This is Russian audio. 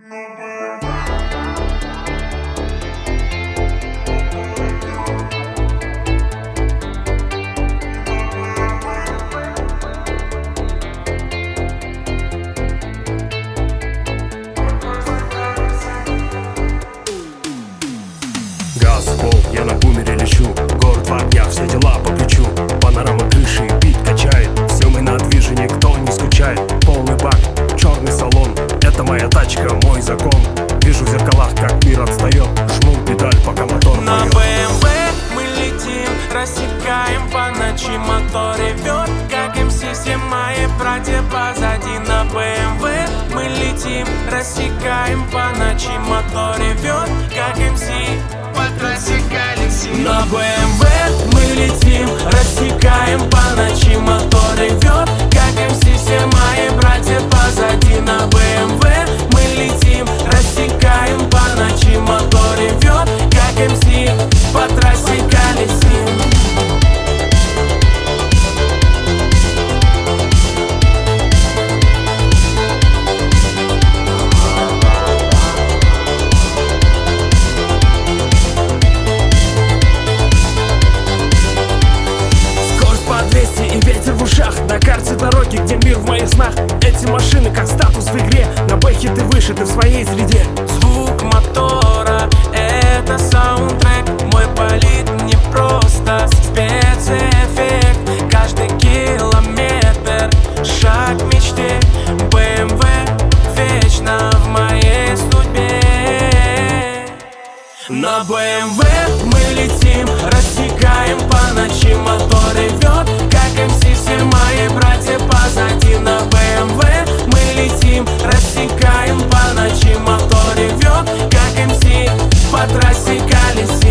Газ в пол, я на бумере лечу. Город в огнях, все дела по плечу. Панорама крыши, бит качает. Все мы на движении, никто не скучает. Полный бак, черный салон. Это моя тачка, мой закон. Вижу в зеркалах, как мир отстает. Жму педаль, пока мотор поет. На БМВ мы летим, рассекаем по ночи, мотор ревет, как МС, все мои братья позади. На БМВ мы летим, рассекаем по ночи, мотор ревет, как МС, по трассе колесим. На БМВ мы летим, рассекаем по ночи, мотор ревет, как МС, все мои братья позади. На БМВ мы летим, рассекаем по ночи, мотор ревет, как МС, по трассе колесим. Скорость по 200 и ветер в ушах. На карте дороги, где мир в моих снах. Эти машины как статус в игре. На бэхе ты выше, ты в своей среде. Звук мотора — это саундтрек. Мой болид не просто спецэффект. Каждый километр — шаг к мечте. БМВ вечно в моей судьбе. На БМВ мы летим, рассекаем по ночи, мотор ревет, как МС, все мои братья позади. На БМВ мы летим, рассекаем по ночи, мотор ревет, как МС, по трассе колесим.